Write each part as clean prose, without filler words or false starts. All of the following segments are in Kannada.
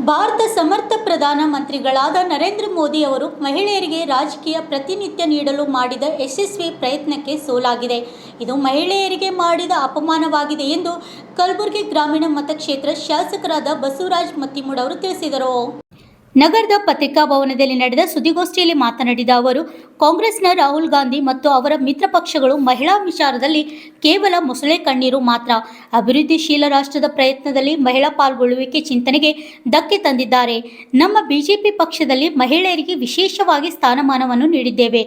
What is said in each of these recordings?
ಭಾರತ ಸಮರ್ಥ ಪ್ರಧಾನಮಂತ್ರಿಗಳಾದ ನರೇಂದ್ರ ಮೋದಿ ಅವರು ಮಹಿಳೆಯರಿಗೆ ರಾಜಕೀಯ ಪ್ರಾತಿನಿಧ್ಯ ನೀಡಲು ಮಾಡಿದ ಯಶಸ್ವಿ ಪ್ರಯತ್ನಕ್ಕೆ ಸೋಲಾಗಿದೆ. ಇದು ಮಹಿಳೆಯರಿಗೆ ಮಾಡಿದ ಅಪಮಾನವಾಗಿದೆ ಎಂದು ಕಲಬುರಗಿ ಗ್ರಾಮೀಣ ಮತಕ್ಷೇತ್ರ ಶಾಸಕರಾದ ಬಸವರಾಜ ಮತ್ತಿಮೂಡ್ ಅವರು ತಿಳಿಸಿದರು. ನಗರದ ಪತ್ರಿಕಾ ಭವನದಲ್ಲಿ ನಡೆದ ಸುದ್ದಿಗೋಷ್ಠಿಯಲ್ಲಿ ಮಾತನಾಡಿದ ಅವರು, ಕಾಂಗ್ರೆಸ್ನ ರಾಹುಲ್ ಗಾಂಧಿ ಮತ್ತು ಅವರ ಮಿತ್ರ ಪಕ್ಷಗಳು ಮಹಿಳಾ ವಿಚಾರದಲ್ಲಿ ಕೇವಲ ಮೊಸಳೆ ಕಣ್ಣೀರು ಮಾತ್ರ. ಅಭಿವೃದ್ಧಿಶೀಲ ರಾಷ್ಟ್ರದ ಪ್ರಯತ್ನದಲ್ಲಿ ಮಹಿಳಾ ಪಾಲ್ಗೊಳ್ಳುವಿಕೆ ಚಿಂತನೆಗೆ ಧಕ್ಕೆ ತಂದಿದ್ದಾರೆ. ನಮ್ಮ ಬಿಜೆಪಿ ಪಕ್ಷದಲ್ಲಿ ಮಹಿಳೆಯರಿಗೆ ವಿಶೇಷವಾಗಿ ಸ್ಥಾನಮಾನವನ್ನು ನೀಡಿದ್ದೇವೆ.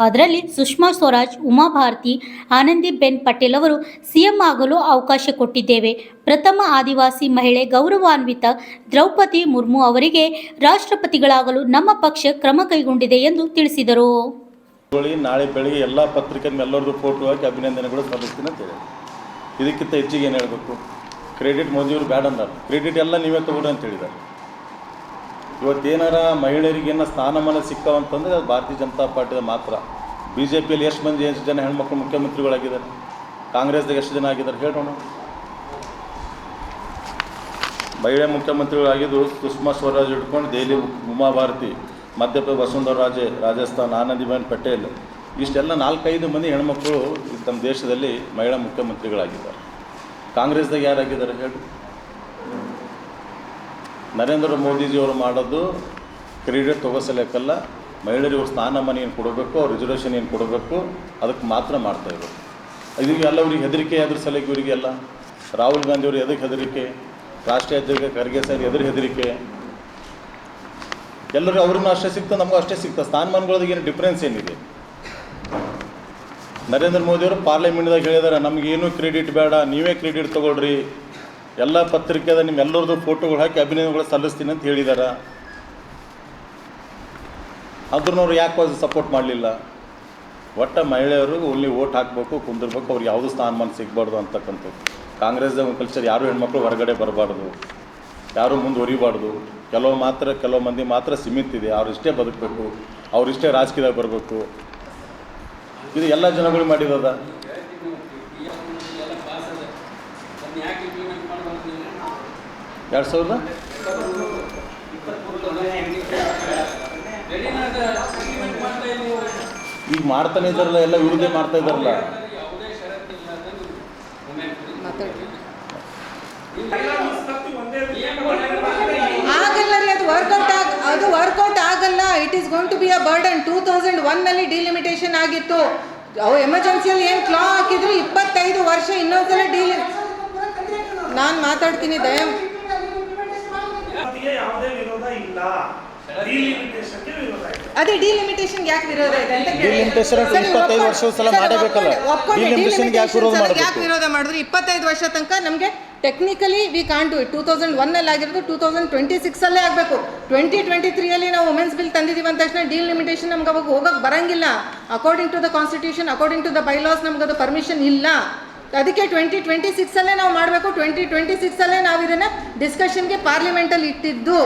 ಅದರಲ್ಲಿ ಸುಷ್ಮಾ ಸ್ವರಾಜ್, ಉಮಾ ಭಾರತಿ, ಆನಂದಿಬೆನ್ ಪಟೇಲ್ ಅವರು ಸಿಎಂ ಆಗಲು ಅವಕಾಶ ಕೊಟ್ಟಿದ್ದೇವೆ. ಪ್ರಥಮ ಆದಿವಾಸಿ ಮಹಿಳೆ ಗೌರವಾನ್ವಿತ ದ್ರೌಪದಿ ಮುರ್ಮು ಅವರಿಗೆ ರಾಷ್ಟ್ರಪತಿಗಳಾಗಲು ನಮ್ಮ ಪಕ್ಷ ಕ್ರಮ ಕೈಗೊಂಡಿದೆ ಎಂದು ತಿಳಿಸಿದರು. ನಾಳೆ ಬೆಳಿಗ್ಗೆ ಎಲ್ಲ ಪತ್ರಿಕೆ ಎಲ್ಲರದ್ದು ಫೋಟೋ ಹಾಕಿ ಅಭಿನಂದನೆಗಳು ಸಲ್ಲಿಸ್ತೀನಿ ಅಂತ ಹೇಳಿ. ಇದಕ್ಕಿಂತ ಹೆಚ್ಚಿಗೆ ಏನು ಹೇಳಬೇಕು? ಕ್ರೆಡಿಟ್ ಮೋದಿಯವರು ಬೇಡ ಅಂದಾರ, ಕ್ರೆಡಿಟ್ ಎಲ್ಲ ನೀವೇ ತಗೊಳ್ಳಿ ಅಂತ ಹೇಳಿದ್ದಾರೆ. ಇವತ್ತೇನಾರ ಮಹಿಳೆಯರಿಗೇನ ಸ್ಥಾನಮಾನ ಸಿಕ್ಕಾವಂತಂದರೆ ಅದು ಭಾರತೀಯ ಜನತಾ ಪಾರ್ಟಿದ ಮಾತ್ರ. ಬಿ ಜೆ ಪಿಯಲ್ಲಿ ಎಷ್ಟು ಜನ ಹೆಣ್ಮಕ್ಳು ಮುಖ್ಯಮಂತ್ರಿಗಳಾಗಿದ್ದಾರೆ? ಕಾಂಗ್ರೆಸ್ದಾಗ ಎಷ್ಟು ಜನ ಆಗಿದ್ದಾರೆ ಹೇಳೋಣ? ಮಹಿಳೆ ಮುಖ್ಯಮಂತ್ರಿಗಳಾಗಿದ್ದು ಸುಷ್ಮಾ ಸ್ವರಾಜ್ ಹಿಡ್ಕೊಂಡು ದೆಹಲಿ ಉಮಾ ಭಾರತಿ, ಮಧ್ಯಪ್ರದೇಶ ವಸುಂಧರಾ ರಾಜೆ, ರಾಜಸ್ಥಾನ್ ಆನಂದಿಬೆನ್ ಪಟೇಲ್, ಇಷ್ಟೆಲ್ಲ 4-5 ಮಂದಿ ಹೆಣ್ಮಕ್ಳು ನಮ್ಮ ದೇಶದಲ್ಲಿ ಮಹಿಳಾ ಮುಖ್ಯಮಂತ್ರಿಗಳಾಗಿದ್ದಾರೆ. ಕಾಂಗ್ರೆಸ್ದಾಗ ಯಾರಾಗಿದ್ದಾರೆ ಹೇಳಿ? ನರೇಂದ್ರ ಮೋದಿಜಿಯವರು ಮಾಡೋದು ಕ್ರೆಡಿಟ್ ತಗೋಸಲೇಕಲ್ಲ, ಮಹಿಳೆಯರಿಗೆ ಸ್ಥಾನಮಾನ ಏನು ಕೊಡಬೇಕು, ಅವ್ರ ರಿಸರ್ವೇಷನ್ ಏನು ಕೊಡಬೇಕು, ಅದಕ್ಕೆ ಮಾತ್ರ ಮಾಡ್ತಾಯಿದ್ರು. ಇದಕ್ಕೆ ಎಲ್ಲ ಅವ್ರಿಗೆ ಹೆದರಿಕೆ ಅದ್ರ ಸಲಕ್ಕೆ ಇವರಿಗೆಲ್ಲ. ರಾಹುಲ್ ಗಾಂಧಿ ಅವರು ಎದಕ್ಕೆ ಹೆದರಿಕೆ? ರಾಷ್ಟ್ರೀಯ ಅಧ್ಯಕ್ಷ ಖರ್ಗೆ ಸರ್ ಎದುರು ಹೆದರಿಕೆ? ಎಲ್ಲರೂ ಅವ್ರಿಗೂ ಅಷ್ಟೇ ಸಿಗ್ತದೆ, ನಮಗೂ ಅಷ್ಟೇ ಸಿಗ್ತದೆ. ಸ್ಥಾನಮಾನಗಳದಾಗ ಏನು ಡಿಫ್ರೆನ್ಸ್ ಏನಿದೆ? ನರೇಂದ್ರ ಮೋದಿಯವರು ಪಾರ್ಲಿಮೆಂಟ್ದಾಗ ಹೇಳಿದ್ದಾರೆ, ನಮಗೇನು ಕ್ರೆಡಿಟ್ ಬೇಡ, ನೀವೇ ಕ್ರೆಡಿಟ್ ತೊಗೊಳ್ರಿ, ಎಲ್ಲ ಪತ್ರಿಕೆದ ನಿಮ್ಮೆಲ್ಲರದ್ದು ಫೋಟೋಗಳು ಹಾಕಿ ಅಭಿನಂದನೆಗಳು ಸಲ್ಲಿಸ್ತೀನಿ ಅಂತ ಹೇಳಿದ್ದಾರೆ. ಅದ್ರನ್ನವ್ರು ಯಾಕೆ ಸಪೋರ್ಟ್ ಮಾಡಲಿಲ್ಲ? ಒಟ್ಟು ಮಹಿಳೆಯರು ಓನ್ಲಿ ಓಟ್ ಹಾಕಬೇಕು, ಕುಂದಿರ್ಬೇಕು, ಅವ್ರಿಗೆ ಯಾವುದೂ ಸ್ಥಾನಮಾನ ಸಿಗಬಾರ್ದು ಅಂತಕ್ಕಂಥದ್ದು. ಕಾಂಗ್ರೆಸ್ದಾಗ ಕಲ್ಚರ್ ಯಾರು ಹೆಣ್ಮಕ್ಳು ಹೊರಗಡೆ ಬರಬಾರ್ದು, ಯಾರೂ ಮುಂದುವರಿಬಾರ್ದು. ಕೆಲವು ಮಂದಿ ಮಾತ್ರ ಸೀಮಿತ ಇದೆ, ಅವರಿಷ್ಟೇ ಬದುಕಬೇಕು, ಅವರಿಷ್ಟೇ ರಾಜಕೀಯದಾಗ ಬರಬೇಕು. ಇದು ಎಲ್ಲ ಜನಗಳು ಮಾಡಿರೋದ. ಈಗ ಮಾಡ್ತಾನೆ ಇದ್ದಾರಲ್ಲ, ಎಲ್ಲ ವಿರುದ್ಧ ಮಾಡ್ತಾ ಇದ್ದಾರಲ್ಲ. ಅದು ವರ್ಕೌಟ್ ಆಗಲ್ಲ. It is going to be a burden. 2001 delimitation ಆಗಿತ್ತು. ಅವು ಎಮರ್ಜೆನ್ಸಿಯಲ್ಲಿ ಏನು ಕ್ಲಾ ಹಾಕಿದ್ರು 25 ವರ್ಷ ಇನ್ನೊಂದ್ಸಲ ನಾನು ಮಾತಾಡ್ತೀನಿ ದಯ. ಅದೇ ಡಿಲಿಮಿಟೇಷನ್ ಯಾಕೆ ವಿರೋಧ ಇದೆ ಅಂತ ಯಾಕೆ ವಿರೋಧ ಮಾಡಿದ್ರು? 25 ವರ್ಷ ತನಕ ನಮಗೆ technically we can't do it. 2001 ಆಗಿರೋದು 2026 ಆಗಬೇಕು. 2023 ನಾವು ವುಮೆನ್ಸ್ ಬಿಲ್ ತಂದಿದ್ದೀವಿ ಅಂದ ತಕ್ಷಣ ಡಿಲಿಮಿಟೇಷನ್ ನಮ್ಗೆ ಅವಾಗ ಹೋಗಕ್ಕೆ ಬರಂಗಿಲ್ಲ. According to the constitution, according to the bylaws ನಮ್ಗೆ ಅದು ಪರ್ಮಿಷನ್ ಇಲ್ಲ. ಅದಕ್ಕೆ 2026 ನಾವು ಮಾಡಬೇಕು. 2026 ನಾವು ಇದನ್ನು ಡಿಸ್ಕಷನ್ಗೆ ಪಾರ್ಲಿಮೆಂಟಲ್ಲಿ ಇಟ್ಟಿದ್ದು.